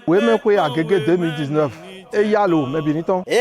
Oui, mais quoi, à Gégé 2019. Et Yalo, mais bien temps. Eh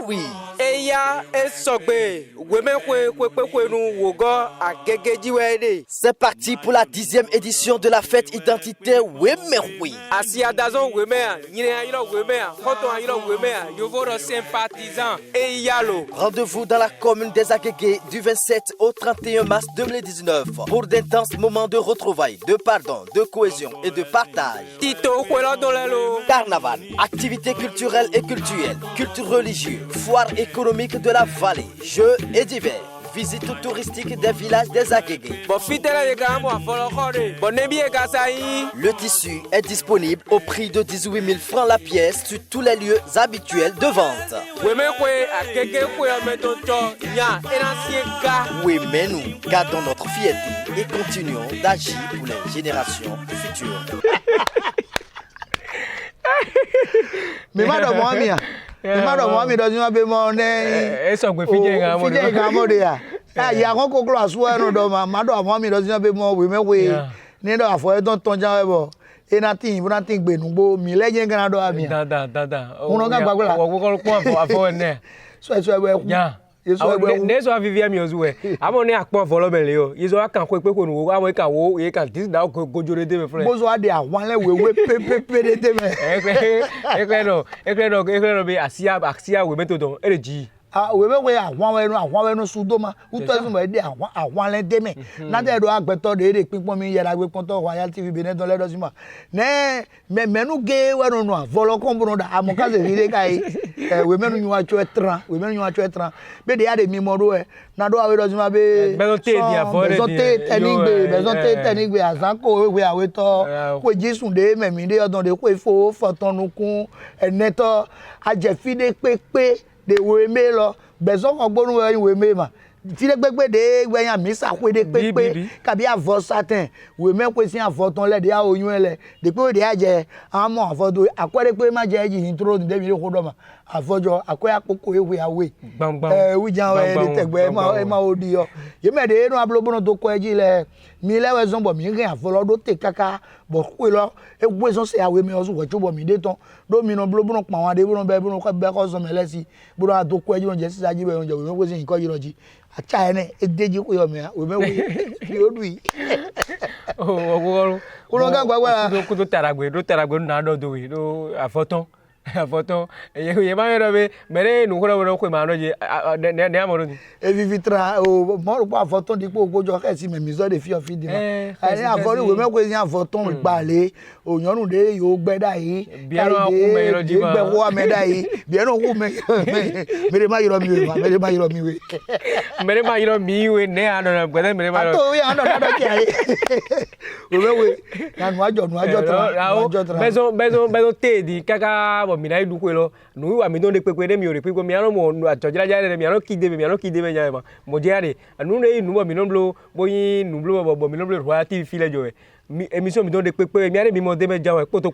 oui. Eya esogbe wemekwe kwekwekwenu wogo agegejiwede. C'est parti pour la 10e édition de la fête identité Wemerwi. Asiadazon wemea, nyine ayilo wemea, koto ayilo wemea, yovoro sympathisant Eyalo. Rendez-vous dans la commune des Agégués du 27 au 31 mars 2019 pour d'intenses moments de retrouvailles, de pardon, de cohésion et de partage. Tito kwelo dolelo. Carnaval, activités culturelles et cultuelles, culture religieuse, foire économique de la vallée, jeux et divers. Visite touristique des villages des Agégués. Le tissu est disponible au prix de 18 000 francs la pièce sur tous les lieux habituels de vente. Oui, mais nous gardons notre fierté et continuons d'agir pour les générations futures. Mais madame Mohamia. Madame Mohamia dans une bémone. Eso gbe fije nga mo. Fije nga mo de ya. Ya kon ko klo aso enu do ma madame Mohamia dans une bémone we mewe. Ni do afo e don ton jan ebo. E na tin bu na tin gbe nu gbo mi leje gan do ami. Da. Uno ga gbagbe la. Wo ko ko afo ene. So e we. Ya. Neso avivia mi ozuwe. Amo ne akpon folo bele o. Yeso aka ko pe ko nu amo ka wo ye ka dis da ko gojore de me friend. Bozo ade awan le we pe de me. Ekle no be asia we metodo ereji. We àwọn wenu sudoma uto ezu mo de àwọn le de me na de do agbeto de ere pinpon mi yera gbe pon to Royal TV Benin don le do si ma ne menu ge wenu no avolo kon buru da amoka se ri kai we menu nyu acho etran be de ya de mi mo do e na do awe do si ma be bezo te di afore di bezo te tenigbe azanko we awe to ko Jesu de memi de odon de ko ifo fotonukun eneto ajefide pepe de we me lo bezo kan gbonu we me ma ti le gbegbe de we yan mi sa kwe de pepe kabi avo satin we me kwe si avo ton le de a oyun ele de pe de a je amo avo do akwere pe ma je ji intro de mi ko do ma avojo akwe akoko ewe awe wi jan we de tegbe ma odi yo ye me de nu ablobono to ko eji le mi le we zon bo mi rin avolo do te kaka bo kwe lo egbe zon se awe mi ozu we chubo mi de ton do mi no blobono pa wan de bo no be ko zo me lesi bo do to ko eji on je si saji we on je we ko si nko yi roji acha ene edeji ko yo me we me we odu yi o ga gbagba ko to taragbe na do we do afoton ye ma yo be mere nu ko ko ma no je ne amoro ni e vivitra o mo ro pa foton di po gojo ke si me mi zo de fi of di ma ani aforo we me ko si afoton gbale oyanu de yo gbe da yi bi ero ku me ro ji ma gbe ko me da yi bi ero ku me mere ma yiro mi we ne ano na gbe mere ma to we ano da ki aye we na nu ajo bezo te di kaka mi na idu ko lo nu wa mi don de pepe de mi o re pepe mi aro mo atojira ja de mi aro kide be ja ma mo je are anu ne nu mi no blo boyin nu blo bo mi no blo Royal TV file jo mi emission mi don de pepe mi are mi mo de me ja we poto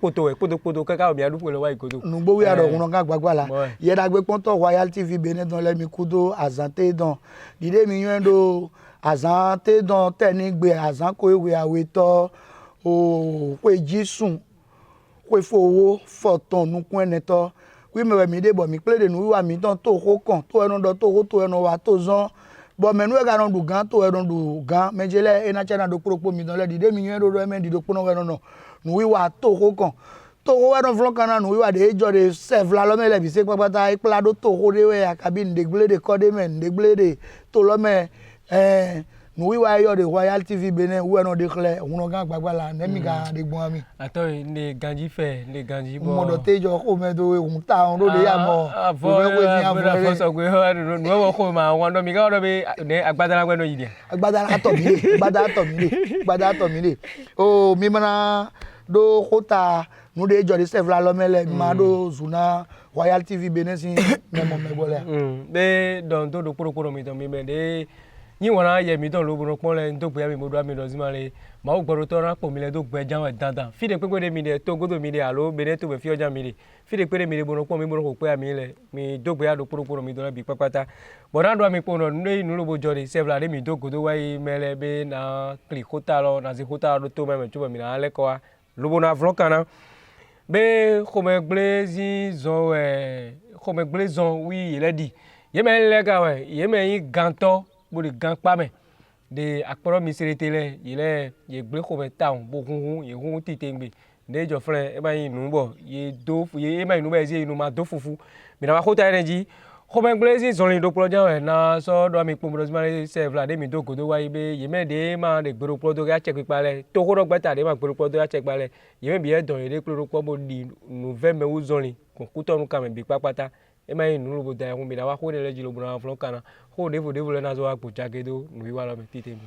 kaka mi adu ko lo wa ikoto nu bo wi aro kun kan gbagba la ye da gbe pon to Royal TV Benin don le mi kudo azante don dide mi yan do azante don tenigbe azan ko ewe awe to o pe jisun ko fowo foton nukun eneto wi me mi de bo mi ple de nu wa mi don to ko kan to enu do to enu wa to zon bo menu e ga ron du gan to enu du gan mejele ena chana do propo mi don le de mi yen do me di do pono we no nu wi wa to ko kan to ko we don flon kan na nu wi wa de jo de serve la lo me le bi se papata ipla do to ko de we akabi de gble de ko de men de gble de to lo me nu wi wa yo de Royal TV Benin we no de kle ohun gan gbagba la ne mi ga de gbon mi ato ni ganji bo mo do tejo ko me do ohun ta on do de ya mo we we ni afo so gbe nu wo ko ma won do mi ga do be ne agbadara gbe no yi dia agbadara to mi le o mi mana do kota nu de jo de chef la lo mele ma do zuna Royal TV Benin sin me bole be don to do poro mi don mi me de ni wona ye mi don lo boro pon le to gbe mi mo do mi do zimale ma o gboro to ran po mi le do gbe jan dandan fi de pepe de mi de to godo mi de alo be de to be fi oja mi de fi de pere mi de boro pon mi boro ko pe mi le mi do gbe ado poro mi do bi papata bo na do mi po no ne nu lo bo jori se vla de mi do godo wa mele be na click hota lo na zi hota do to me chuba mi na le ko lo bo na vlog kana be xɔme gblẽ zi zɔn xɔme gblẽ zɔn wi yele di yeme le ga wɛ yeme yi gãtɔ bo de gãkpa me de akpɔrɔ misiri te le yele ye gblẽ xɔme ta bo huhu ye huhu tite ŋgbe ne dzɔ fle ema yi nu bɔ ye do ye ema yi nu bɔ ezi yi nu ma do fufu mina ma xota yɛ dzi xɔme gblẽ zi zɔli do kplɔ dza wɛ na sɔ do ami kpɔmɔ dɔ zi ma le sɛ vla de mi do godo wa yi be yeme de ma de gbedo kplɔ do ya tse kpekpa lɛ to ko dɔ gbɛta de ma gbedo kplɔ do ya tse kpekpa lɛ yeme bi yɛ dɔn ye de kplɔ do kplɔ bo di nu vɛ me wo zɔli kutɔ nu kame bi kpakpata ema yi nu lobo da yɛ ŋu mina wa ko de le dzi lobo na flɔ kana ko devo le na zɔ akpo tsake do nu yi wa lɔ me tite mi.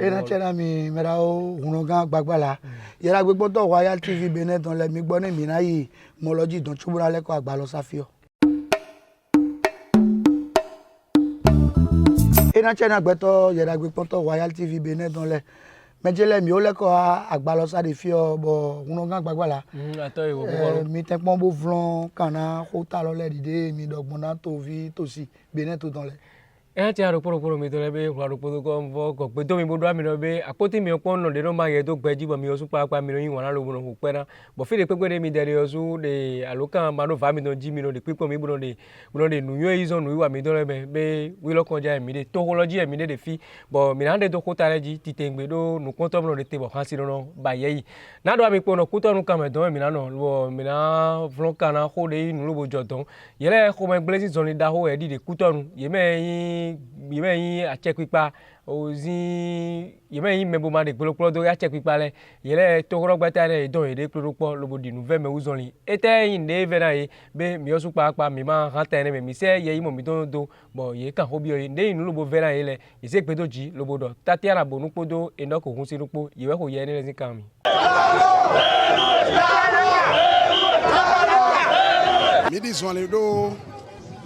ena tse na mi mera wo hunɔgã gbagba la yɛrɛ agbɛgbɔtɔ Royal TV Benin dɔn le mi gbɔ ne mi na yi mɔlɔdzi dɔn tso bena lɛ kɔ agbalɔ safiɔ. ena tse na gbɛtɔ yɛrɛ agbɛgbɔtɔ Royal TV Benin dɔn le mɛdze le mi wo lɛ kɔ agbalɔ sa de fiɔ bɔ hunɔgã gbagba la. mi tɛ kpɔn bo vlɔn kana ko ta lɔ lɛ dide mi dɔ gbɔna tovi tosi Benin to dɔn le. ena tse aɖokpɔɖokpɔɖo mi dɔ le be ʋla ɖokpɔɖo kɔ vɔ gɔgbe do mi bo do ami dɔ be akpɔti mi kpɔ nɔ de ɖo ma yɛ do gbɛdzi bɔ mi yɔ su kpakpa mi nɔ yi wɔna lo bo nɔ ho kpɛ na bɔn fi de kpekpe de mi de yɔ su de alo kan ma do va mi dɔ dzi mi nɔ de kpekpe mi bo nɔ de nu yɔ yi zɔn nu yi wa mi dɔ le me be wi lɔ kɔdza mi de toho lɔ dzi mi de fi bɔn mi na de do kota le dzi tite ŋgbe do nukpɔtɔ mi nɔ de te bɔ hã si nɔ ba yɛ yi na do ami kpɔ nɔ kutɔ nu kame dɔn mi na nɔ bɔn mi na vlɔ kana ko de yi nu lobo dzɔ dɔn yɛlɛ xɔme gblẽ si zɔli da ho ɛdi de kutɔ nu yeme yi atse kpikpa ozi yeme yi mebo ma de gblokplo do ya tse kpikpa le yele tokrɔ gbɛta le dɔn yi de kplo do kpɔ lobo di nu vɛ me wuzɔli ete yi ne vɛ na ye be mi yɔ su kpakpa mi ma hã ta ne me mi se ye yi mo mi do do bɔn ye kan ho bi ye ne yi nu lobo vɛ na ye le yi se gbe do dzi lobo dɔ tatia la bo nukpo do enɔ ko hun si nukpo yi wɛ ko ye ne le zi kan mi. mi di zɔli do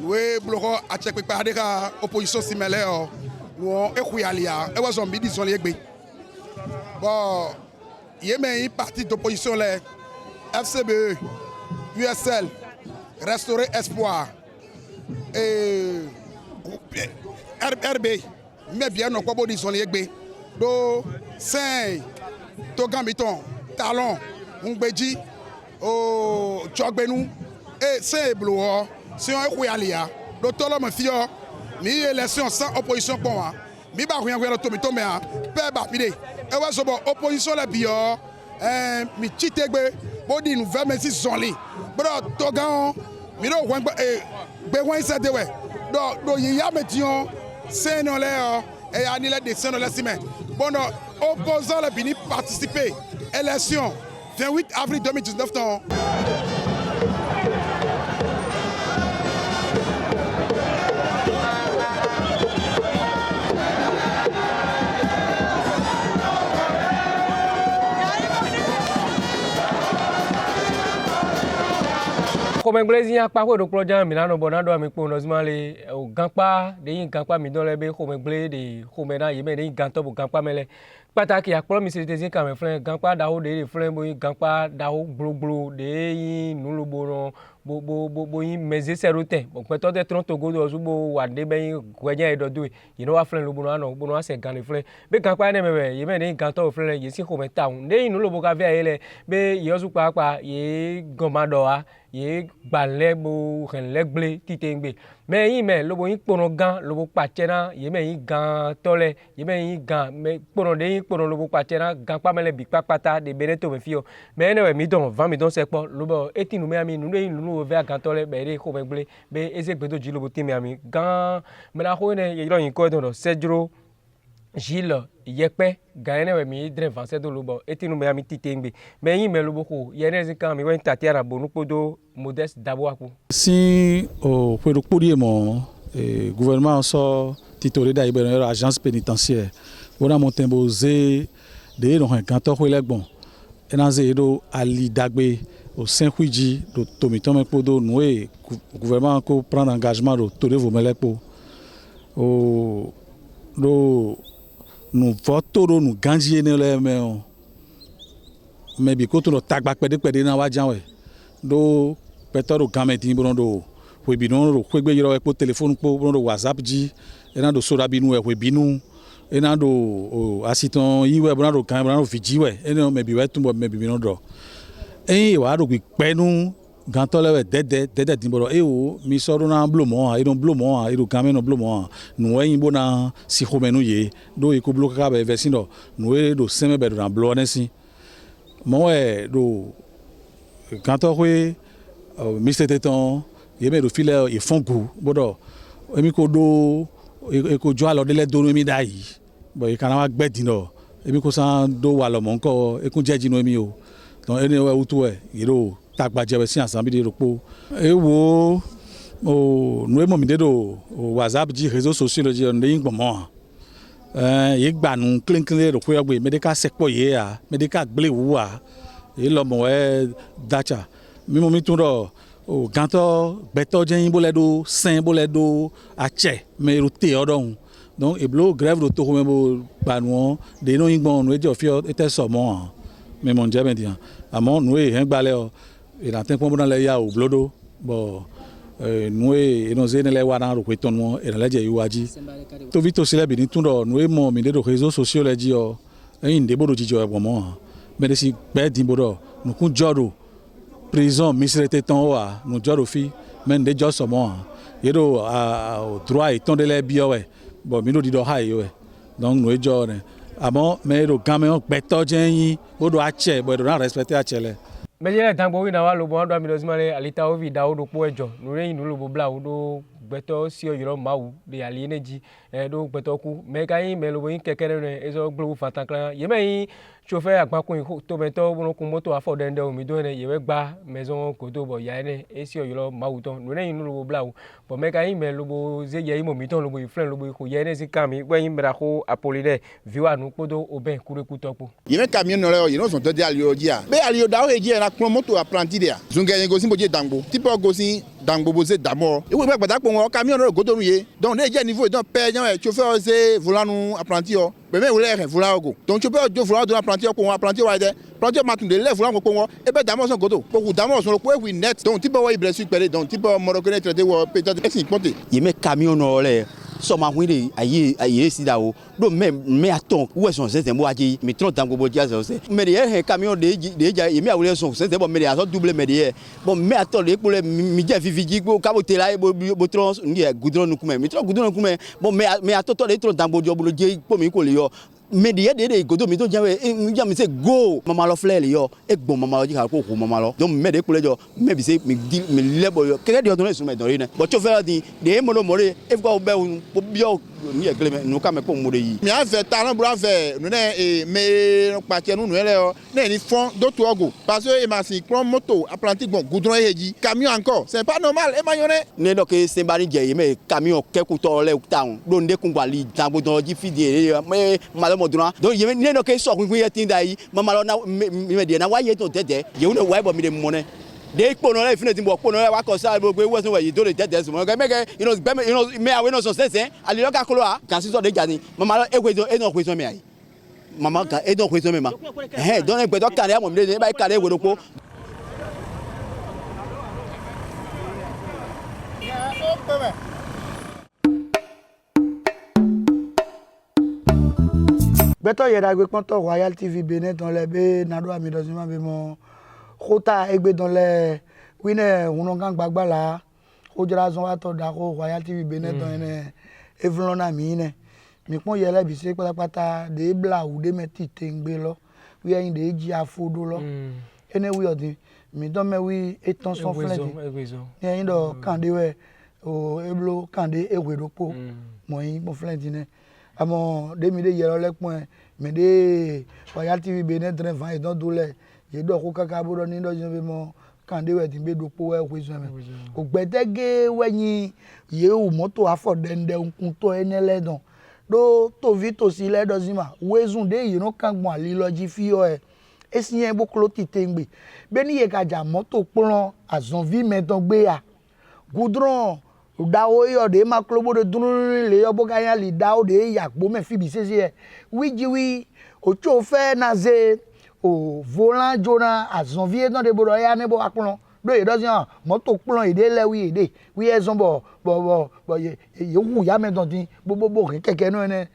we bloko atse kpekpe aɖe ka opposition si me le yɔ nuɔ exui alia ewɔ zɔn mi di zɔli egbe bɔn yeme yi parti d'opposition le FCBE USL Restaurer Espoir RB mɛ biɛ nɔ kpɔ bo di zɔli egbe do sɛn togamitɔn talon ŋgbedzi o tsɔgbenu sɛn eblo wɔ. Si on est alia, l'auteur me fie, mi élection sans opposition pour moi. Mi ba rien faire to mi to me a, pe ba pide. E wa so bo opposition la bio, mi chitegbe, bodi nou ve me si zonli. Bro togan, mi do wan be wan se de we. Do yi ya metion, c'est non le et ani la descend le semaine. Bon opposant la bini participer élection 28 avril 2019 ton. xɔme gblẽ zi akpa ƒe ɖo kplɔ dza mi na nɔ bɔ na do ami kpo nɔ zima le o gãkpa de yi gãkpa mi dɔ le be xɔme gblẽ de xɔme na yeme de yi gãtɔ bo gãkpa me le kpataki akplɔ mi si te zi kame fle gãkpa dawo de fle bo yi gãkpa dawo gbloglo de yi nu lobo nɔ bo yi meze se ɖo te kpɛtɔ de trɔ togo do su bo wa de be yi gbɛdza yi dɔ do yi ne wa fle lobo nɔ anɔ bo nɔ ase gã le fle be gãkpa ne me be yeme de yi gãtɔ fle le yi si xɔme ta ŋu de yi nu lobo ka via ye le be yi yɔ su kpakpa ye gɔma dɔ wa ye gbalẽ bo xɛlɛ gblẽ tite ŋgbe mɛ yi mɛ lobo yi kpɔnɔ gã lobo kpatsɛ na ye mɛ yi gã tɔ lɛ ye mɛ yi gã mɛ kpɔnɔ de yi kpɔnɔ lobo kpatsɛ na gãkpa mɛ lɛ bi kpakpata de be ne to me fi yɔ mɛ ne wɛ mi dɔn va mi dɔn sɛ kpɔ lobo eti nu mɛ ami nu de yi nu vɛ gãtɔ lɛ bɛ de xɔme gblẽ be eze gbedo dzi lobo ti mi ami gã mɛ na xɔ ne ye yɔrɔ yin kɔ dɔn dɔ sɛdzro Gilles yekpe gagné we mi dre vancé do lobo etinu me ami titengbe me yin me lobo ko yene zikan mi wen tatia na bonu podo Modeste Daboaku si o pelo podiemo gouvernement so titolé da ibero agence pénitentiaire bona montembo ze de no kanto ko legbon enaze do ali dagbe au Saint-Huiji do tomitome podo noé gouvernement ko prendre engagement do tole vo melepo o do nous votons nous gagner les mais bi ko to tagba pede na wa janwe do petoro gameti bondo we binu ro kwegbe yiro e po telephone po bondo WhatsApp ji ena do soda binu e we binu ena do asiton yiwe bondo kan bondo vijiwe ena me bi we tumbo me bi binu do et wa do penu ganto le dede dimboro e o mi soro na blomo e don blomo e do kameno blomo no e imbo na si homenu ye do e ko bloka be vecino no e do seme be do na blo nesi mo e do ganto we Mr. Teton ye me do file e fongu bodo e mi ko do e ko jo alo de le do mi dai bo e kana wa gbedino e mi ko san do wa lo mo nko e kun jeji no mi o don ene we utu e iro tagbaje si ensemble de repos e wo o no e mo mi de do WhatsApp ji réseaux sociaux ji on de yin gbomo ye gba nu clean de ko yogbe medical sekpo ye a medical gble wu a e lo mo e dacha mi mo mi tun do o ganto beto je yin bo le do sin bo le do ache me ro te odon donc e blo grève do to ko me bo gba nu de no yin gbon no e je ofio e te so mo me mon je ben dia amo no e hen gbale o il a tant pour dans les ya au blodo bon nous et nos aînés les wana ro kweton mo et la je yuaji to vito sele bi ni tundo nous mo mi de réseaux sociaux les ji o yin de bodo jijo e mo mais de si be din bodo nous kun jodo prison Mr. Teton wa nous jodo fi men de jo so mo yedo au droit et ton de les bio we bon mi no di do hai we donc nous e jo ne amo mais do gamen beto jen bodo ache bodo na respecter achele Mejele tangbo wi na wa lo bo ndo mi lo simale alita o vi da o do po ejo no re yin lo bo bla o do gbeto si o yoro mawu de aliene ji do gbeto ku me ka yin me lo bo yin kekere ne ezo glo fatan klan ye me yin chauffeur agbakun to beto bo kun moto afo dende o mi do ne ye we gba maison ko to bo ya ne e si o yoro mawu ton no re yin lo bo bla o bo me ka yin me lo bo ze ye yin mo mi ton lo bo friend lo bo ko ye ne si kami we yin bra ko apolide viwa nu podo oben kure ku topo ye me camion no le yo no so to de alio dia be alio da o e ji na kun moto apprenti dia zunga go sin bo je dangbo tipo go sin dangbo bo ze damo e we gbada po won camion no go to ye donc ne je niveau donc père yan chauffeur ze volant nu apprenti o be me wule re volant go donc chauffeur jo volant do apprenti ko apprenti wa de apprenti ma tun de le volant ko won e be damo so go to ko damo so ko we net donc tipo wa blessure pere donc tipo mo reconnaître de wo peut-être est important ye me camion no le so ma wele aye si da o do me aton où sont ces mots aji mi tron dango bo dia so me de camion de ja ye me awule so ces bon me de aso double me de bon me aton le pour mi je viviji go ka bo tela bo tron ni goudron nu kuma mi tron goudron nu kuma bon me aton to le tron dango jo bo je po mi ko le yo me de godo mi to jawe mi ja mi se go mama lo flele yo e gbon mama lo ji ka ko mama lo donc me de ko le jo me bi se mi lebo yo keke de odon so me do ri ne but chauffeur di de mo lo mo re e ko be bio ni e gleme nu ka me ko mo de yi mi a fait talent pour faire nous ne me partir nous le ne ni fond d'autres ogo parce que e ma si prend moto apprenti bon goudron eji camion encore c'est pas normal e ma yone ne do ke se bari je me camion ke ku to le town do nde kun gwali tambo do ji fidie me malo moduna donc ye ne do ke so kun ye tin dai mama lo na me de na wa ye to tete ye una wa bo mi de mo ne de po no le fine tin bo po no wa ko sa bo gbe wo so wa yi do de tete so mo ke me me awe no so sense ali lo ka kolo a kan si so de jani mama lo e no kwezo me ai mama ka e no kwezo me ma don e gbedo kan ya mo mi de ba ka le wo do po Beto yeda gbe ponto Royal TV Benin dans les be nado ami dozima be mo khota egbe dans les wine unongan gbagba la o jira zon wa to da ko Royal TV Benin dans ene evlon na mi ne mi pon yele bi se patapata de bla ou de meti tengbe lo wi ayin de ji afodo lo ene wi odin mi don me wi etan son fled ni ayin do kande we o eblo kande ewedopo mo yin mo fled ne amo de mi de yero le pon me de Royal TV Benin train van don dole ye do ko kaka bodo ni do be mo kande we tin be do po we kwezo me ko gbedege weyin ye o moto afodende nkun to enele don do to vito si le do zima wezun de yi no kan gbon ali loji fi o esi yen bo klo ti tengbe be ni ye kaja moto plon azonvi meton gbe a goudron dawo yo de ma klobo de dunun le yo boga yan li dawo de yakbo me fi bi sese wi ocho fe na ze o volant jona azonvi don de bodo ya ne bo aplon do ye do zian moto plon ide le wi e zon bo ye wu ya me don tin bo keke no ne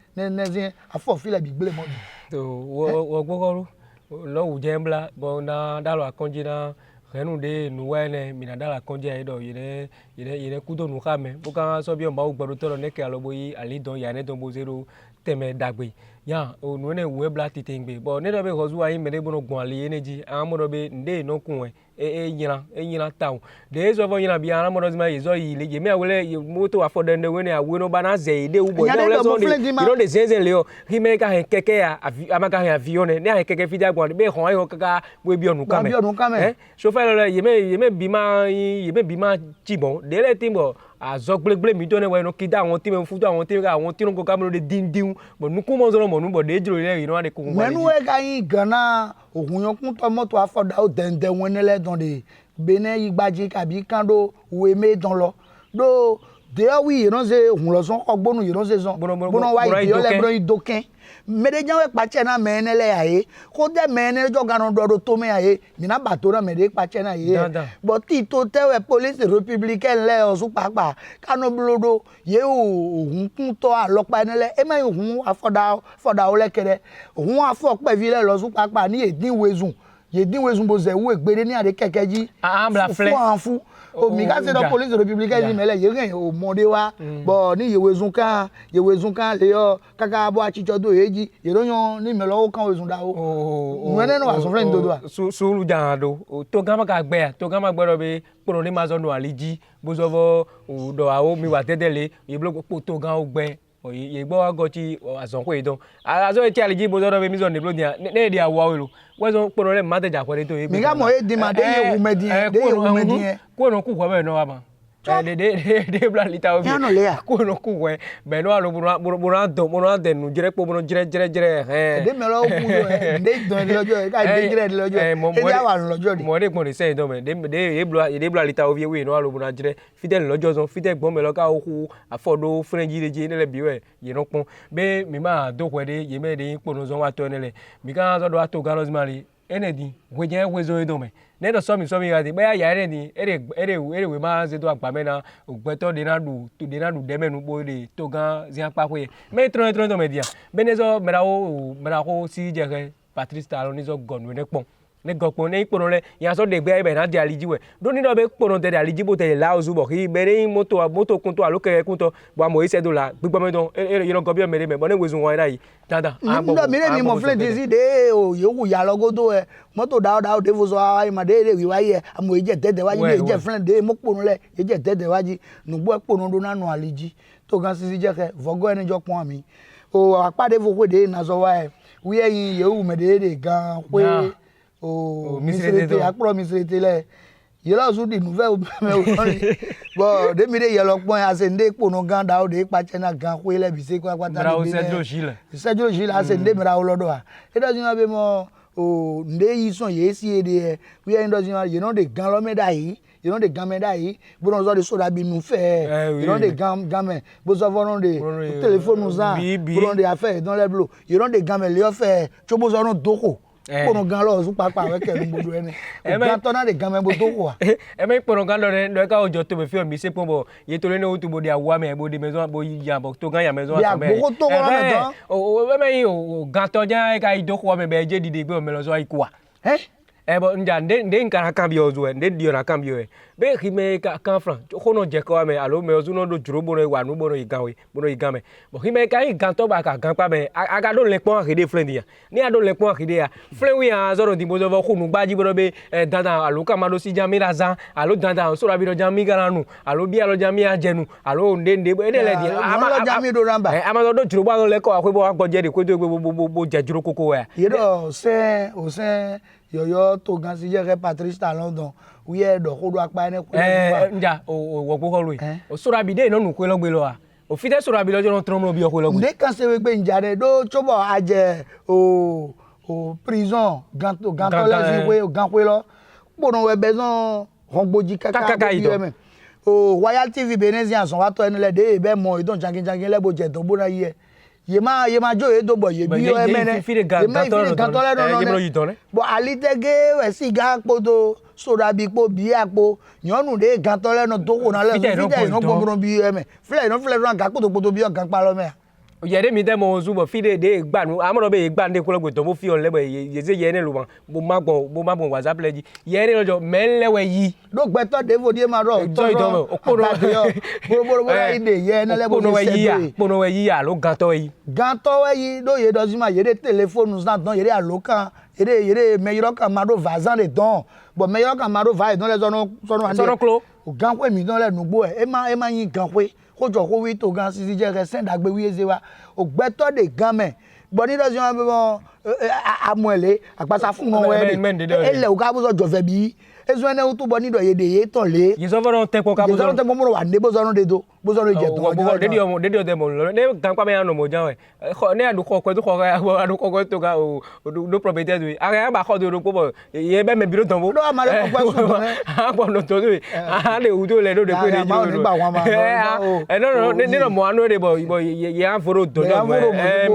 zin afo fi le bi gble mo to wo gbogoro lo ujembla bo na dalo akonji na renu de nuwene mina dala akonji edo yene kudo nu kame buka so bi o ma ugboro toro neke aloboyi ali don ya ne don bo zero teme dagbe ya o nu ne we bla titengbe bo ne do be hozu ayi mere bo no gun ali energy amo do be nde no kun yina taw de zo vo yina bi ara mo do zima yezo yi le je me awele moto afode ne we ne awe no bana ze de ubo de wele zo de zenzen leo hi me ka hen keke ya amaka hen avion ne hen keke fida gbon be hon ayo kaka we bi onu kame chauffeur le yeme bima tibon de le timbo azogble mi do ne we no kida àwọn tí me futu àwọn tí àwọn tí no ko kamero de dindin bo nu ko mo zo mo nu bo de jiro le ino ade ko mo menu e ka yin gana ohun yon kun to moto afoda o dende won le don de bene igbaji kabi kan do we me don lo do de wi ran se ohun lo son ogbonu ran se son bono wa ide o le bro idoken mede janwe pache na menele aye ko de menele jo ganu do to me aye mi na bato na mede pache na ye but ti to tewe police républicaine le o su papa kanu blodo ye ohun kun to alopa nele e ma ohun afoda o le kere ohun afo pe vi le lo su papa ni edinwezun bo ze wo egbere ni ade kekeji fu anfu o mi ka se do police républicaine ni mele ye ren o monde wa bo ni yewezun kan le yo kaka bo achicho do eji ye do yan ni melo kan wezun da o nwene no aso friend do do sulu jando to gama ka gbe to gama gboro be poro ni mazo no aliji bo so vo do awo mi wa tedele ye blo to gan o gbe ye gbo wa go ti azonko idon azo ti aliji bo so do be mi zo ne blo dia ne dia wa welo wezo poro le mate ja kwere to e mi ga mo e di ma de ye umedin ko no ku ko be no wa ma de bla lita o ko no ku we be no alo buru de nu jire po buru jire de me lo ku yo de don de lojo ka de jire de lojo e ja wa lojo di mo de mo de se do me de bla lita o we no alo buru jire fidel lojo so fidel gbon me lo ka o ku afodo frenji de je ne le bi we ye no pon be mi ma do ko de ye me de po no zo wa to ne le mi ka zo do ato ganos mari enedi weje wezo edo me ne do so mi ga de baya ya ni ere we ma ze do agba me na ogbeto de na du de menu bo de to gan zi apa ko ye me tron do me dia benezo mera ho si je ke Patrice Talon ni zo gonu ne pon ne gopon ne iporo le yan so de gbe e be na de aliji we do ni do be poro de aliji bo te la ozu bo ki bere moto kun to aloke kun to bo mo ise do la gbigbo me don you know go bi mere me bo ne wezun won rai dada ndo mire mi mo fle disi de o yowu ya logodo e moto da de vozo ai ma de wi wa ye amo eje dede wa ye je fle de mo ponu le eje dede wa ji nugbo ponu do na nu aliji to gan sisi je ke vogo eni jo pon mi o apade vogo de na so wa e wi yin yowu me de gan pe o misrete akpro misrete le yelo su di nouvelle me o bo de mi de yelo pon ase nde ponu gan da o de pa chena gan ko le bi se kwa kwata ni be Sergio Gilles ase nde mi ra o lodo a e do jin be mo o nde yi son ye si e de we en do jin you know de gan lo me da yi you know de gan me da yi bo no so de so da bi nu fe you know de gan me bo so fo no de telephone nous a bo no de affaire dans les blo you know de gan me le offer cho bo so no doko pono gan lo su papa we ke nu bodo eni gan to na de gan me bo doko wa e me pono gan lo re ka ojo to be fi o mi se pon bo ye to le no tu bo de awa me bo de maison bo ya bo to gan ya maison a me o me o gan to ja ka idoko me be je dide gbe o me lo so iku wa bo nja nde nkara kan bi ozo nde dio na kan bi o be ki me ka kan fran ko no je ko me alo me ozo no do juro bo no wa nu bo no igan me bo ki me ka igan to ba ka gan pa me aga do le pon akide friend ya ni ado le pon akide ya friend wi an zo ro di bo zo ko nu gbaji bo be dandan alo ka ma do si jami razan alo dandan so ra bi do jami garanu alo bi alo jami ajenu alo nde bo ede le di ama jami do ramba ama do juro ba le ko akwe bo wa gboje de ko to bo je juro koko ya ye do se o se yoyo to gan si je ke Patrice Talon don wi e do ko do apa ne ko nja o wo ko lu o sura bi de no nu ko lo gbe lo a o fi de sura bi lo jo no tron lo bi o ko lo gbe de kan se we gbe njare do chobo aje o prison ganto le si we gan pe lo pono we bezon hongboji kaka bi me o Royal TV Benezian son wa to enu le de be mo idon jangin le bo je don bo na ye ma jo e do bo ye bi o emene ye ma ganto le no bo alitege we si ga podo soda bi po bi apo yonu de ganto le no to ko na le fide no bo bi eme fle no ga podo bi o gan pa lo me yɛrɛ mi tɛ mɔ su bɔ fi de gba nu amadu bɛ gba ne kɔlɔ gbɛtɔ mo fi ɔn lɛ bɔ yeze yɛrɛ lu ma bo ma gbɔn whatsapp lɛ ji yɛrɛ lɔjɔ mɛ lɛ wɛ yi. do gbɛtɔ de fo die ma dɔ tɔrɔ boroboro yi de yɛ ne lɛ bo fi sɛ kpono wɛ yi alo gantɔ wɛ yi. gantɔ wɛ yi do ye dɔ si ma yɛrɛ telefonu san dɔn yɛrɛ alo kan yɛrɛ mɛyɔrɔ kan ma do vazan de dɔn bɔn mɛyɔrɔ kan ma do va yi dɔn lɛ sɔnɔ klo. o gankwe mi dɔn lɛ nugbo yɛ e ma yin gankwe ko jɔ ko wi to gan sisi jɛ kɛ sɛn dagbe wi eze wa o gbɛtɔ de gan mɛ bɔn ni dɔ si ma bɛ bɔ amuɛle akpasa fún wọn wɛ de elɛ o ka bɔ sɔ jɔfɛ bi ezɔn ne tu bɔ ni dɔ ye de ye tɔn le. yezɔfɔlɔ tɛ kɔ ka bɔ yezɔfɔlɔ tɛ kɔ mɔrɔ wa ne bɔsɔrɔ de do bɔsɔrɔ jɛ tɔn. wɔbɔ dedi tɛ mɔ lɔ ne gankpa mɛ yan nɔ mɔ jan wɛ ne y'a do kɔ kɔ to ka o do propriétaire do ye a y'a ba kɔ do ko bɔ ye bɛ mɛ biro tɔn bo. n'o ma le kɔ su kɔnɛ. a kɔ nɔ tɔ to ye a de u to lɛ n'o de ko de ji o do. ne nɔ mɔ an'o de bɔ yan foro tɔ dɔ mɛ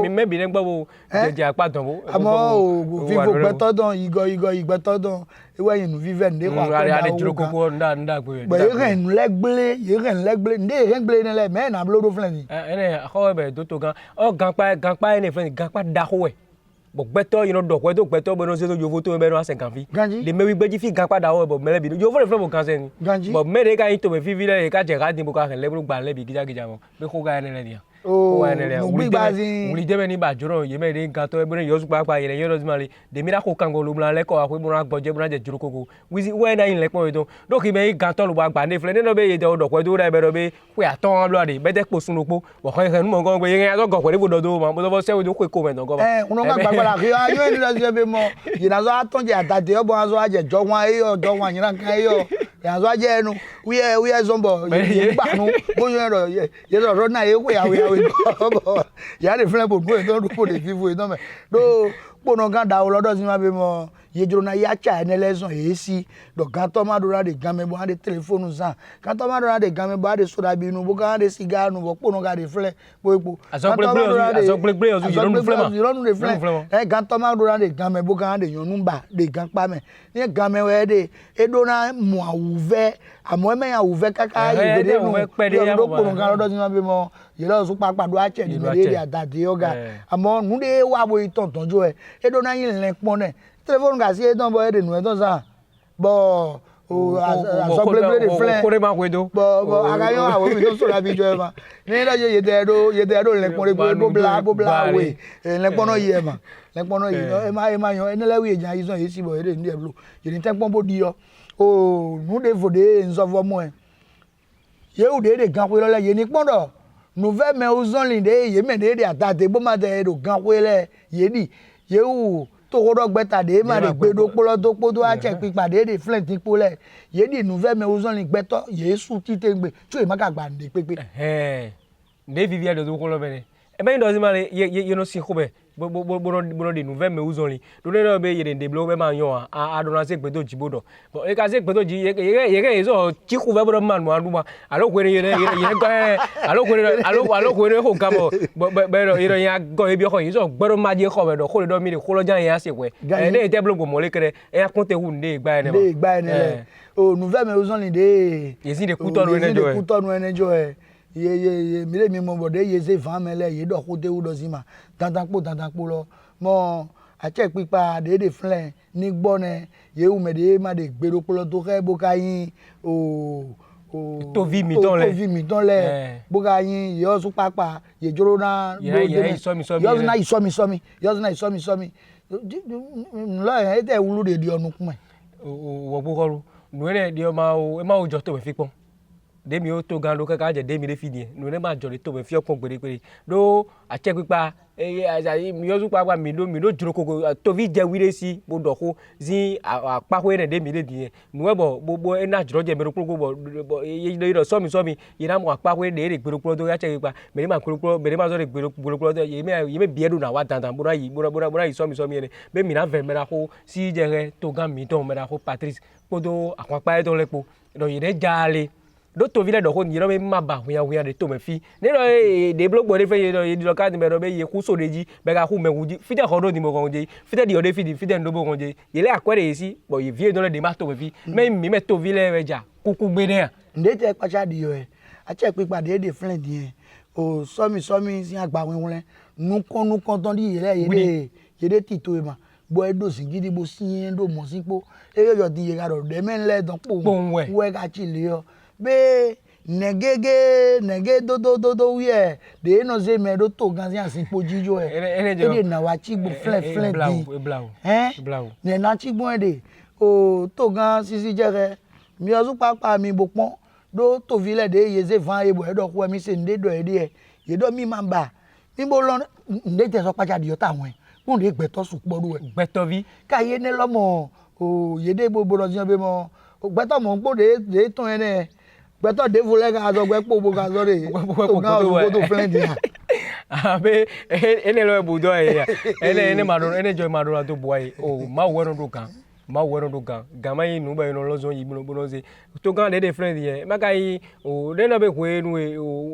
mɛ bi ne gbɔ bo jɛjɛ akpa tɔn bo. àmọ́ vivo gbɛtɔ dɔn igɔ gbɛtɔ dɔn ewa yin nu vive nde ko akɔ da nda gbe bɛ yɛrɛ nlɛgble nde yɛrɛ gble ne lɛ mɛ na blo do filɛ ni. ɛnɛ akɔwɛ bɛ do to gan ɔ gankpa yɛ ne filɛ ni gankpa dako wɛ bɔn gbɛtɔ yin dɔ kɔ to gbɛtɔ bɛ n'o se to yovo to bɛ n'o asɛ ganfi de mɛ wi gbɛdzi fi gankpa da wɛ bɔn mɛlɛ bi yovo de filɛ bɔ gansɛ ni bɔn mɛ de ka yin to bɛ fifi lɛ ka jɛ ka di bo ka hɛn lɛbolo gba lɛ bi gidagida mɔ bɛ ko ka yɛ ne lɛ ni wuli dɛmɛ ni ba jɔrɔ yɛmɛ de gantɔ ebe yɔsu kpakpa yɛrɛ yɔrɔ zima le demi la ko kango lobula lɛ kɔ akɔ ebona gbɔdze ebona dze dzoro koko wizi wɛ na yin lɛ kpɔn yi dɔn donc mɛ yi gantɔ lu ba gba ne filɛ ne dɔ bɛ yi dɔ dɔkɔ do da yɛ bɛ dɔ bɛ ko atɔn lɔ de bɛ tɛ kpo sunu kpo bɔn xɔ xɛ numɔ gɔn gbɛ yɛn yɛ gɔkɔ ne bo dɔ do ma mo dɔ sɛwo do ko eko mɛ dɔn gɔba. ŋunɔ ka gbagba la kí ayɔ ni lɔsi bɛ mɔ yìnyɛn azɔ atɔn jɛ atate yɔ bɔn azɔ adzɛ jɔnwa eyɔ jɔnwa yìnyɛn kan eyɔ yìnyɛn azɔ adzɛ yɛ nu wuyɛ zɔnbɔ yìnyɛn gbanu bóyá yɛ dɔ na ye ko yawe dɔ yà de filɛ bo nu yɛ dɔn ko de vivo yɛ dɔn mɛ do kpɔnɔ gan da wòlɔ dɔ si ma bɛ mɔ yedzro na ya tsa yɛ n'ɛlɛ zɔn yɛ si dɔ gantɔ ma do la de game bɔ a de telefonu zan gantɔ ma do la de game bɔ a de soda bi nu bo gan de siga nu bɔ kpɔnɔ gan de filɛ kpoekpo gantɔ ma do la de yɔrɔnu de filɛ gantɔ ma do la de game bo gan de nyɔnu ba de gan kpa mɛ ne game wɛ de edo na mu awu vɛ àmọ́ ẹ mẹ́yàn àwùfẹ́ káká ìgbèdé nù yọ̀ọ́ ló kpọ̀nù kan lọ́dọ̀ sí ma bí mọ́ yẹlẹ́ ọ̀sùn pápá do àtsẹ̀ ní mẹ́lẹ́ àdàdé ọ̀gá àmọ́ nùdé wà bó itọ̀ tọ́jú ẹ̀ edo náà yín lẹ́ kpọ́n nẹ̀ tẹlifóònù kà sí ẹ̀dán bọ́ ẹ̀dẹ̀ nù ẹ̀dán sàn bọ́ asọ́gbélébélé de filẹ̀ bọ́ akayọ̀ àwọn mi tó sọ̀rọ̀ àbí jọ ẹ̀ ma ní ìdájọ́ yẹtẹ̀ ẹ̀dọ́ lẹ́kpọ́n rẹ̀ bóbla wẹ̀ lẹ́kpọ́n náà yẹ ẹ̀ ma lẹ́kpọ́n náà yẹ ẹ̀ ma yọ ẹ̀nẹ́lẹ́wì ẹ̀jẹ̀ ayé sọ̀rọ̀ yìí sì bọ̀ ẹ̀dẹ̀ ní ẹ̀bùlò yẹ̀ni tẹ́kpọ́n bó di yọ o nu de fo de nsɔfɔ mɔ ye o de gan koe lɛ ye ni kpɔn dɔ nuvɛ mɛ o zɔnli de ye mɛ de atate boma de do gan koe lɛ ye di ye o togo dɔ gbɛta de ma de gbe do kpɔlɔ do kpo do atsɛ kpikpa de filɛ ti kpo lɛ ye di nuvɛ mɛ o zɔnli gbɛtɔ ye su tite gbe tso ye ma ka gba de kpekpe. ne vivi yɛ dodo kɔlɔ bɛ dɛ ɛ bɛ n dɔ si ma le ye no si ko bɛ bono de nouvelle me uzonli do ne do be yede de blo be ma yon a do na se gbe to jibo do bo e ka se gbe to ji ye ke yezo ti ku be bro man mo anuma alo kwere ye go alo kwere ko kamo be do iro ya go e bi ko yezo gbero ma je ko be do ko le do mi de ko lo jan ya se kwe e de te blo go mo le kere e ya konte hu nde gba ene de gba ene le o nouvelle me uzonli de yezi de kutonu ene jo e ye mire mi mo bode ye se van mele ye do kote u do sima tantan po lo mo a check pipa de flen ni gbo ne ye u me de ma de gbero polo to ke bo kayin o to vi mi ton le bo kayin ye o su papa ye joro na ye so mi nlo e te wulu de di onu kun e wo bo koru nu ne di o ma o jo to be fi pon demi o to gan lo ka je demi le fini nu ne ma jori to be fi opon gbere do a check pipa mi yo su papa mi do juro koko to vi je wire si bo do ko zin apa ko ne demi le di nu e bo e na juro je me ro bo ye do so mi ye na mo apa ko de gbere kuro do ya check pipa me ma kuro me ma so de gbere kuro do ye me bi edu na wa dandan bura yi so mi ne be mi na ve me ra ko si je re to gan mi don me ra ko Patrice ko do akwa pa e do lepo do ye de jale do to vile do ko ni ro me ma ba huya de to me fi ne ro de blog bo de fe ye do ka ni me ro be ye ku so de ji be ka ku me wuji fi de ko do ni mo ko je fi de di o de fi di fi de ndo bo ko je ye le akwere si bo ye vie do le de ma to me fi me mi me to vile we ja kuku gbe ne nde te pa cha di yo e a che pipa de friend yen o somi si agba wenwen nu kon ton di yede tito e ma bo edo singidi bo sin do mo sinpo e yo di yega do de men le don po we ka chile yo be nege do we de no ze me do to gan si asinpo jijo e de na wa chigbo flen di ne na chigbo e de o to gan sisi jere mi ozu papa mi bo pon do to vile de yeze van e bo e do ko mi se nde do e de ye do mi mamba mi bo lo nde te so paja di yo ta won wọ́n lè gbẹ̀tọ́ sùpọ̀ rú ẹ̀. gbẹ̀tọ́ bí. káyé ní lọ́mọ òyèdè gbogbo lọ sí ọbẹ̀ mọ́ gbẹ̀tọ́ mọ̀ ń pò dé tán ẹ̀ náà gbẹ̀tọ́ dé fúnlẹ̀ ká sọ gbẹ́ pò ká sọ rè tó ká òṣùpọ̀ tó fẹ́ẹ́ dì yà. àbẹ ẹni lọ ibùdó ẹ yà ẹni màdùn jọ màdùn àti bùwá yìí o máa wẹ́rùn tó kàn máa wẹ́rùn tó kàn gàmá yìí nù bẹ́ẹ̀ lọ́sọ̀ yìí gbọ́dọ̀ ṣe tó kàn dédé fẹ́ẹ́ yẹn mẹ́ka yìí o dẹ́nà bẹ́ẹ̀ kó enu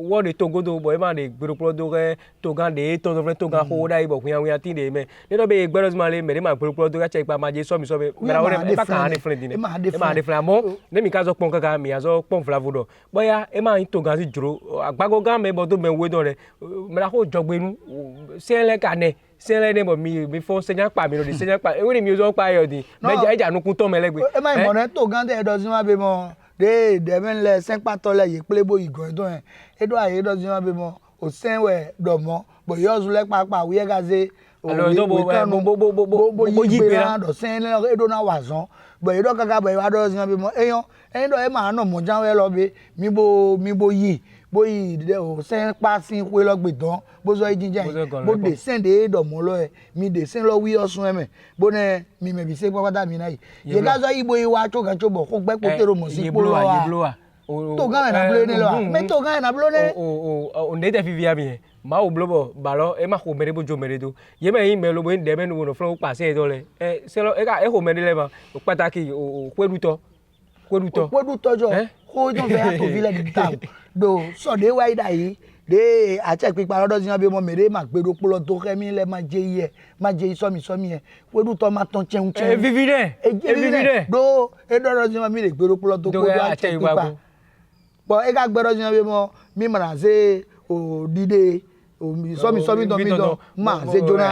wọ́n de togodo bọ̀ ẹ máa de gbẹdọ̀kúrọ̀ tó kẹ́ tó kàn dé tọ́tọ́ fẹ́ tó kàn kó dá ibọ̀ kúnyà tí de mẹ́ dẹ́nà bẹ́ẹ̀ gbẹ́dọ̀ sọ́mà lé mẹ́rẹ́ máa gbẹdọ̀kúrọ̀ tó kẹ́ pa máa jẹ sọ́mi mẹ́ra wọ́n ẹ bá kàn án ní fẹ́ẹ́ dín ẹ máa de fẹ́ẹ́ àmọ́ nẹ́mi ká sọ pọ́n kankan mi àzọ pọ́n fúlà fúdọ̀ bọ́yá ẹ máa ń tó kàn sí jùrọ̀ àgbákò kàn mẹ́ bọ́ tó mẹ́ wé dọ̀ rẹ̀ mẹ́ra kó jọgbẹ́nu sẹ́lẹ̀ kànẹ́ sẹ́lẹ̀ ní bọ̀ mi fọ́ sẹ́nyà pa mi lòdì sẹ́nyà pa ewé ni mi sọ pa ayọ̀ di mẹ́jà ẹ̀jà nukun tọ́ mẹ́lẹ́gbẹ́. ẹ máa ìmọ̀ràn tó gán tẹ́ ẹ̀dọ́ sí wọn bẹ mọ́ de dẹ́mẹ́lẹ̀ sẹ́ńpàtọ́lẹ̀ yìí pélébó ìgàn ẹ̀dọ́ yẹn ẹ̀dọ́ àyè ẹ̀dọ́ sí wọn bẹ mọ́ òsẹ́wẹ̀ dọ̀mọ́ bòyí ọ̀sùnlẹ̀ pàápàá àwùyẹ́ ká ṣe bó yí gbéra dọ̀ sẹ́yìn lẹ́nu ẹ̀dọ́ náà wà sán bòyí dọ́ kàkà bòyí wà dọ́ sí wọn bẹ mọ́ ẹ̀yìn dọ̀ ẹ̀ máa nà mọ́ jáwé lọ bẹ mi bó yí bóyí ìdílé o sẹ́ń pa sí pé lọ́gbẹ̀ tán bó sọ ìjíjà yìí bó dé sẹ́ń dé dọ̀mọ́ lọ ẹ̀ mi dé sẹ́ń lọ wí ọ̀sùn ẹ̀mẹ̀ bó nẹ mi mẹ̀bi sẹ́ pápátá mi náà yìí yìí ká sọ yìí bóyí wa tó kàn tó bọ̀ kó gbẹ́ kó tèrò mọ̀ sí polo wa tó gán ẹ̀ nàbúlé ní lọ wa mẹ́ tó gán ẹ̀ nàbúlé ní. o ndé tẹ fi fi ami yẹn maa o bulo bọ balọ ẹ ma ko mẹrẹ bó jo mẹrẹ tó yé mẹ yín mẹ lóbo yín dẹmẹ numu nọ fúnra ó pàṣẹ yẹn tó lẹ ẹ sẹlọ ẹ ká ẹ kò mẹrẹ lẹ ma o pàtàkì o kwedutọ jọ kó jọ fẹ́ àtòfilẹ̀ ní ta do sọ̀dẹ̀ wáyé dà yìí de àti pípa lọ́dọ̀ sí wọn bí ọmọ mèrè máa gbèrò polo tó kẹ́mi lẹ́ máa jẹ iye máa jẹ sọ́mi yẹn kwedutọ máa tán chẹ́hún. ẹ vivi dẹ do ẹ dọ́dọ̀ sí wọn mi lè gbèrò polo tó kó jọ àti pípa bọ̀ ẹ ká gbẹ́rọ̀ sí wọn bí ọmọ mi mọ̀ràn ṣe òdìdé sọmi dán máa ṣe jóná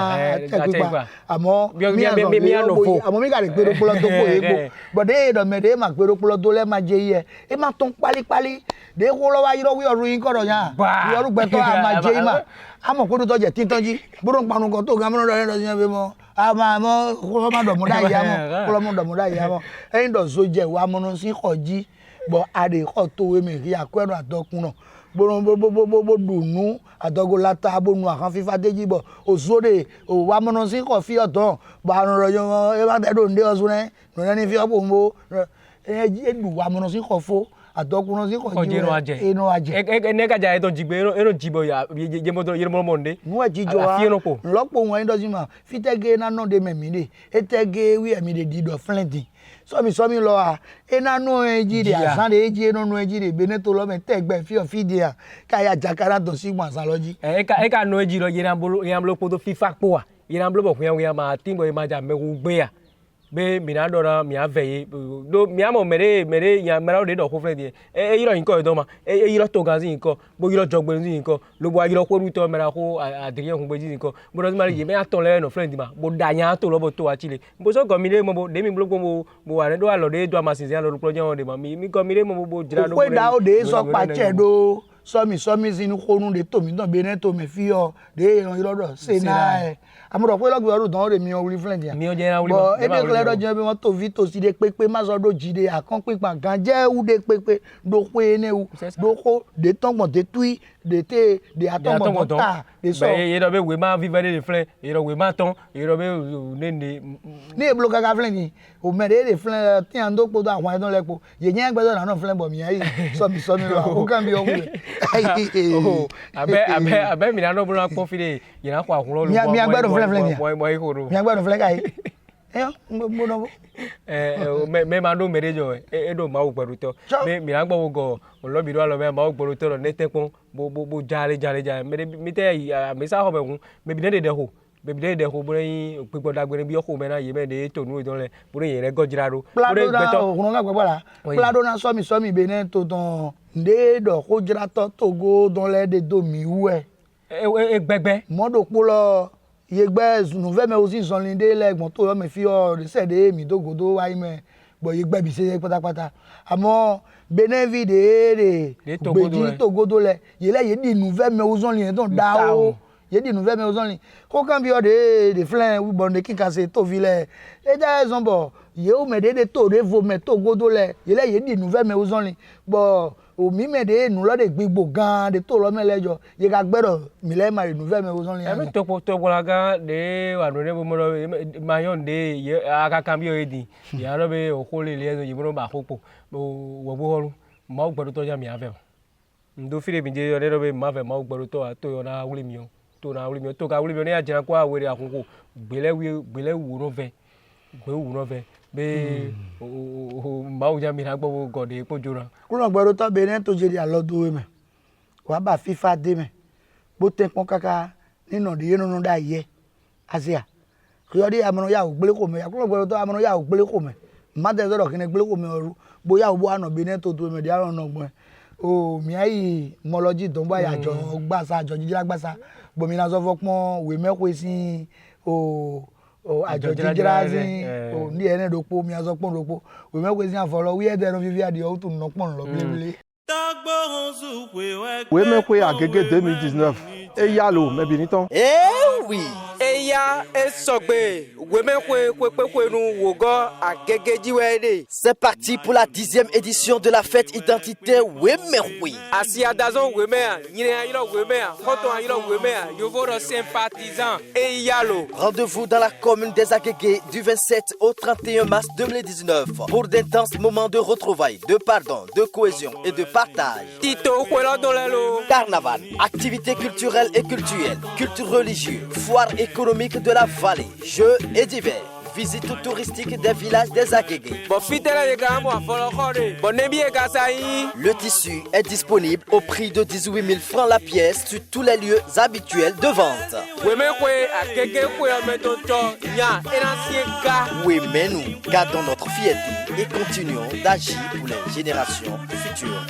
àtẹ̀pípa àmọ́ mi kà lè gbèrò polo tó kó yẹ kó bọ̀dé ìdọ̀mẹ̀dẹ̀ máa gbèrò polo tó lẹ́ máa jẹ iye ẹ máa tán pálípálí de ko lo wa yiro wi oru yin koro yan yoru gbe to a ma je ma amo ko to je tin tan ji buru panu ko to ga mo do yan be mo a ma mo ko ma do mo da ya mo ko mo do mo da ya mo eyin do so je wa mo no si ko ji bo ade ko to we mi ri akwenu adokun na bo dunu adogo lata bo nu akan fifa deji bo ozore o wa mo no si ko fi oton ba ran ro yo e ba de do nde osun ne no ni fi opo mo e du wa mo no si ko fo àtọkùnrin sí kò jí inú ajẹ. ẹ kájà ẹ tó jìgbẹ ẹ jìbọ yẹmọ mọ̀ndé. níwọ̀n jíjọ wa lọ́pọ̀ wọn ẹ̀dọ́ sí ma fitẹ́gẹ́ nánú de mẹ̀mí de ẹ̀tẹ́gẹ́ wí ẹ̀mí de dìdọ̀ fúnlẹ̀dì sọmi lọ wa ẹ̀nánú ẹ̀jì de àsán de ẹ̀jì ẹ̀nánú ẹ̀jì de bẹ́ẹ̀ tó lọ́mọ ẹ̀tẹ́gbẹ́ fíọ̀ fídíì à káyà jàkárà tó sí gbọ̀n àsálọ́jì. ẹ ká nù ẹ̀jì lọ yẹn bolo kótó fífa kpó wa yẹn bolo bọ̀ fún yẹn máa tí bọ̀ yẹn máa jà mẹ́kú gbé ya be mina dɔ na mia vɛ ye do mia mɔ mɛre nya mɛra o de dɔ ko filɛ de e yɔrɔ yin kɔ ye dɔ ma e yɔrɔ to ganzi yin kɔ bo yɔrɔ jɔgbɛn yin kɔ lobo a yɔrɔ koru tɔ mɛra ko a dege kun bɛ yin kɔ bo dɔ sumali ye mɛ a tɔn lɛ nɔ filɛ di ma bo da nya to lɔ bo to wa ci le bo so gɔmi de mɔ bo de mi bolo ko bo wa ne do alɔ de do a ma sinsin alɔ kplɔ jɛn o de ma mi gɔmi de mɔ bo jira do. o pe da o de sɔ kpatsɛ do sɔmi sinu konu de tomi dɔn bene tomi fi yɔ de yɔrɔ se na yɛ amúdọ̀ pé lọ́gbẹ̀ẹ́ ọdún tán ó rè mí ọ wuli fúnlẹ̀ díà. mi ò jẹ́ ẹran wuli bọ̀ ebi ìkọlẹ̀ ẹ̀dọ́ jẹun bí wọ́n tó fi tòsí de pépé má sọ dó jí de àkàn pípa gan jẹ́ ewu de pépé do pé ne wu do ko de tọ́gbọ̀n de tui de te de atọ́gbọ̀n ta de sọ. bẹ́ẹ̀ yẹ́dọ̀ bẹ́ẹ̀ wé má fífẹ́ de filẹ̀ yẹ́dọ̀ wé má tán yẹ́dọ̀ bẹ́ẹ̀ ne ne. ní ebolo kaka filẹ̀ ni o mẹ́rin de filẹ̀ tí a ń tó kpó tó àwọn ẹ̀dọ́ lẹ́ kpó yẹ̀nyẹ́ gbẹ́dọ̀ nànú filẹ̀ bọ̀ mìíràn yìí sọmi lọ àkókò kan bí ọkùnrin. abẹ́ mi nànú bolo akpọ́ fi de yẹ̀nà kó àkùnrin olùkọ́ mi agbẹ́dọ̀ filẹ̀ ni mi agbẹ́dọ̀ filẹ̀ ka yìí ẹyọ gbóná bó. mẹ máa dó mẹrẹ jọ ẹ dó máa wò gbẹrù tọ mi à ń gbọ́ wò gọ ọlọ́bìnrin alọ́ mẹ máa wò gbẹrù tọ lọ ní tẹ́kpọ́n bó jaale mẹrẹ mi tẹ àmì sáhọ mẹ kún mẹbi ne de dẹ ko bẹbi de dẹ ko bó lẹ́yìn pípọ̀ dàgbére bí ọkọ mẹ náà yé mẹ de tó nu ìdán lẹ bó lẹ́yìn rẹ gọ́jìrà do. plado náà òkùnrin ká gbẹ́gbẹ́ la plado náà sọ́mi bẹ́ẹ̀ ní tó tán ndé do ko jrato Togo dans les de domi ouais gbegbe modo polo yegbe nouvelle mais aussi son lindé les bon to me fi o de cede mi dogodo wa ime bo yegbe bi se pátápátá àmọ́ Benin vide de Togodo le yele ye di nouvelle mais aux only don da o ye di nouvelle mais aux only ko kan bi o de flan we bon de kinka se to ville e da zombo ye o me de to de vo me Togodo le yele ye di nouvelle mais aux only bo o mi me de nu lo de gbigbo gan de to lo me lejo ye ga gbero mi le ma nouvelle mais aux only e me to la ga de wa no de mo ma yon de ye aka kan bi o di ya ro be o ko le le ye mo ba hopo wo bo horu ma o gboro to ya mi ave ndo fire bi je yo de ro be ma ve ma o gboro to to yo na wuli mi o to na wuli mi o to ka wuli mi o ni ajira kwa were akoko gbele wu no ve gbe wu no ve be o ma o ja mi na gbo gode pojora kuno gboro to Benin to je di alodo me wa ba FIFA de me bo te pon kaka nínú de yenu da ye asia yo di amono ya o gbele ko me kuno gboro to amono ya o gbele ko me ma de zo kini gbele ko me oru bóyá wo ana Benin to me di aron ogbon o mi ayi mology don ba ya jo gbasa jo jira gbasa bo mi na so fopon we meko sin o ajo jira sin o ni ene dopo mi aso pon dopo we meko sin afolo we de ron vivi adi o tun no pon lo bele we meko Agege 2019 e ya lo me bi ni ton Eh oui. Eya esogbe wemekwe nu wogo Agege jiwede. C'est parti pour la 10e édition de la fête identité Wemerwi. Asia dazon wemea nyine ayilo wemea photo ayilo wemea yovoro sympathisant eyalo. Rendez-vous dans la commune des Agege du 27 au 31 mars 2019 pour d'intenses moments de retrouvailles, de pardon, de cohésion et de partage. Tito kwelo dolelo. Carnaval, activités culturelles et cultuelles, culture religieuse, foire économique de la vallée, jeux et divers. Visite touristique des villages des Agege. Le tissu est disponible au prix de 18 000 francs la pièce sur tous les lieux habituels de vente. Oui, mais nous gardons notre fierté et continuons d'agir pour les générations futures.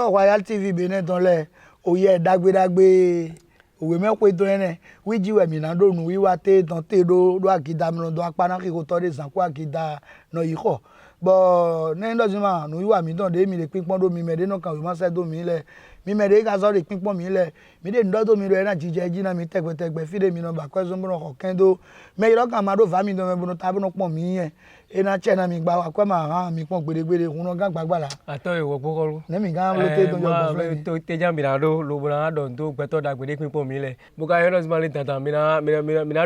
Royal TV Benin dans les oye dagbe we me ko to ene wi jiwe mi na do nu wi wa te ton te do akida mi do apana ki ko to de san ko akida no yiko bo ne ndo jima nu wi wa mi don de mi le pinpon do mi me de no kan wi ma se do mi le mi me de ka so de pinpon mi le mi de ndo do mi do na jije ji na mi tegbe fi de mi no ba ko so mo ko kendo me ro kan ma do va mi do me bu no ta bu no pon mi yen ena chena mi gba wa ko ma han mi pon gbere kun no gan gbagbala ato ewo gbokoru ne mi gan lo te don jo to te jam mirado lo bra don to gbeto da gbede pinpon mi le bu ka yo no smali tatan mi na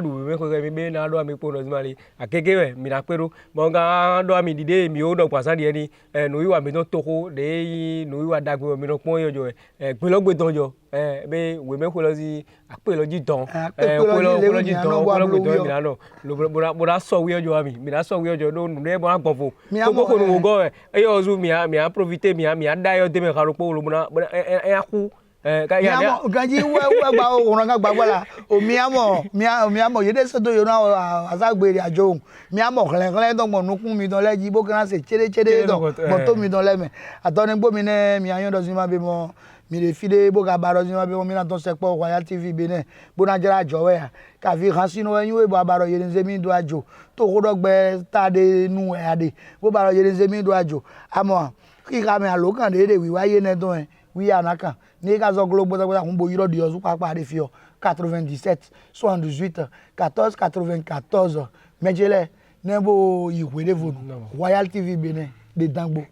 du me ko mi be na do mi pon no smali Agege we mi na peru mo gan do mi dide mi o do pasan die ni no wi wa mi don toko de no wi wa dagbe mi no pon yo jo gbe lo gbe don jo be we me ko lo si ape lo ji don ko lo ji don ko lo gbe don mi na no lo bra so wi ojo mi na so wi ojo do nu ne bo agbonfo ko no go e yo zu mi a profiter mi a da yo de me ka ro po lo bra e aku ka ya ganji we gba o ran gba gbala o mi amo ye de so do yo na asagbere ajo mi amo klen don mo nukun mi don leji bo kan se chere don mo to mi don le me atoni gbo mi ne mi ayan do si ma be mo mi le fide bo ga baro si ma be mo mi na ton sepo Royal TV Benin bo na jara jowe ya ka fi kan sinu yin we bo baro ye nze mi do ajo to ko dogbe ta de nu e ade bo baro ye nze mi do ajo amo ki ka mi alokan de wi waye ne don wi anaka ni ka zo globo ta kun bo yiro di osu papa de fi o 97 78 14 94 mejele nebo iwe de vonu Royal TV Benin de Dangbo.